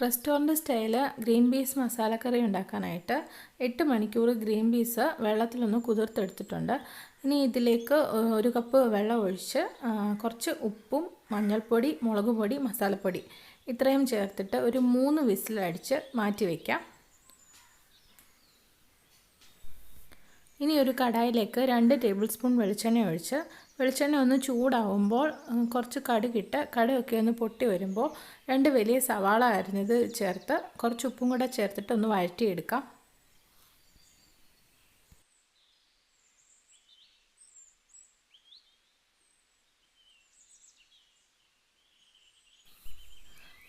Restaurant style green peas മസാലക്കറി ഉണ്ടാക്കാനായിട്ട് 8 മണിക്കൂർ green peas വെള്ളത്തിലൊന്ന് കുതിർത്തെടുത്തിട്ടുണ്ട്. ഇനി ഇതിലേക്ക് 1 കപ്പ് വെള്ളം ഒഴിച്ച് കുറച്ച് ഉപ്പും മഞ്ഞൾപ്പൊടി, മുളക് പൊടി, മസാലപ്പൊടി ഇത്രയും ചേർത്തിട്ട് ഒരു 3 വിസിലടിച്ച് മാറ്റി വയ്ക്കാം. ഇനി ഒരു കടായിലേക്ക് 2 ടേബിൾ സ്പൂൺ വെളിച്ചെണ്ണ ഒഴിച്ച് വെളിച്ചെണ്ണ ഒന്ന് ചൂടാവുമ്പോൾ കുറച്ച് കടുകിട്ട് കടുകൊക്കെ ഒന്ന് പൊട്ടി വരുമ്പോൾ 2 വലിയ സവാള അരിഞ്ഞത് ചേർത്ത് കുറച്ച് ഉപ്പും കൂടെ ചേർത്തിട്ട് ഒന്ന് വഴറ്റിയെടുക്കാം.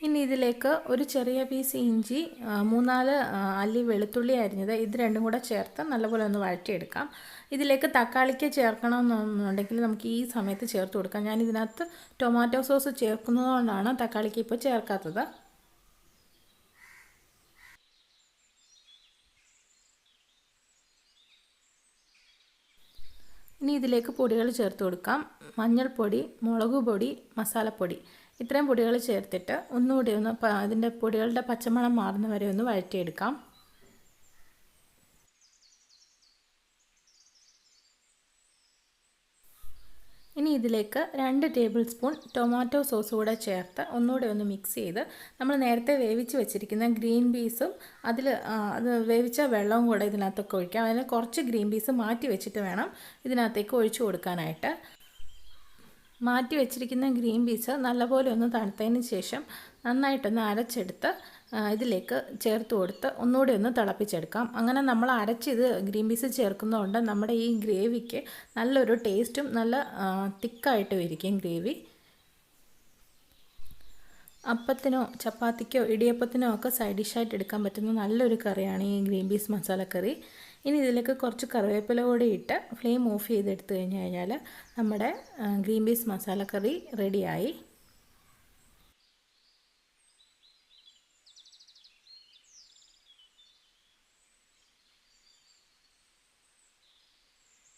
ഇനി ഇതിലേക്ക് ഒരു ചെറിയ പീസ് ഇഞ്ചി, 3-4 അല്ലി വെളുത്തുള്ളി അരിഞ്ഞത് ഇത് രണ്ടും കൂടെ ചേർത്ത് നല്ലപോലെ ഒന്ന് വഴറ്റിയെടുക്കാം. ഇതിലേക്ക് തക്കാളിക്ക് ചേർക്കണമെന്നുണ്ടെങ്കിൽ നമുക്ക് ഈ സമയത്ത് ചേർത്ത് കൊടുക്കാം. ഞാൻ ഇതിനകത്ത് ടൊമാറ്റോ സോസ് ചേർക്കുന്നതുകൊണ്ടാണ് തക്കാളിക്ക് ഇപ്പോൾ ചേർക്കാത്തത്. ഇനി ഇതിലേക്ക് പൊടികൾ ചേർത്ത് കൊടുക്കാം. മഞ്ഞൾപ്പൊടി, മുളക് പൊടി, മസാലപ്പൊടി ഇത്രയും പൊടികൾ ചേർത്തിട്ട് ഒന്നുകൂടി ഒന്ന് അതിൻ്റെ പൊടികളുടെ പച്ചമണം മാറുന്ന വരെ ഒന്ന് വഴറ്റിയെടുക്കാം. ഇനി ഇതിലേക്ക് 2 ടേബിൾ സ്പൂൺ ടൊമാറ്റോ സോസ് കൂടെ ചേർത്ത് ഒന്നുകൂടെ ഒന്ന് മിക്സ് ചെയ്ത് നമ്മൾ നേരത്തെ വേവിച്ച് വെച്ചിരിക്കുന്ന ഗ്രീൻ പീസും അത് വേവിച്ച വെള്ളവും കൂടെ ഇതിനകത്തൊക്കെ ഒഴിക്കാം. അതിന് കുറച്ച് ഗ്രീൻ പീസ് മാറ്റി വെച്ചിട്ട് വേണം ഇതിനകത്തേക്ക് ഒഴിച്ചു കൊടുക്കാനായിട്ട്. മാറ്റി വെച്ചിരിക്കുന്ന ഗ്രീൻ പീസ് നല്ലപോലെ ഒന്ന് തണുത്തതിന് ശേഷം നന്നായിട്ടൊന്ന് അരച്ചെടുത്ത് ഇതിലേക്ക് ചേർത്ത് കൊടുത്ത് ഒന്നുകൂടി ഒന്ന് തിളപ്പിച്ചെടുക്കാം. അങ്ങനെ നമ്മൾ അരച്ചിത് ഗ്രീൻ പീസ് ചേർക്കുന്നതുകൊണ്ട് നമ്മുടെ ഈ ഗ്രേവിക്ക് നല്ലൊരു ടേസ്റ്റും നല്ല തിക്കായിട്ടും ഇരിക്കും ഗ്രേവി. അപ്പത്തിനോ ചപ്പാത്തിക്കോ ഇടിയപ്പത്തിനോ ഒക്കെ സൈഡ് ഡിഷായിട്ട് എടുക്കാൻ പറ്റുന്ന നല്ലൊരു കറിയാണ് ഈ ഗ്രീൻ പീസ് മസാലക്കറി. ഇനി ഇതിലേക്ക് കുറച്ച് കറിവേപ്പില കൂടി ഇട്ട് ഫ്ലെയിം ഓഫ് ചെയ്തെടുത്ത് കഴിഞ്ഞാൽ നമ്മുടെ ഗ്രീൻ പീസ് മസാലക്കറി റെഡിയായി.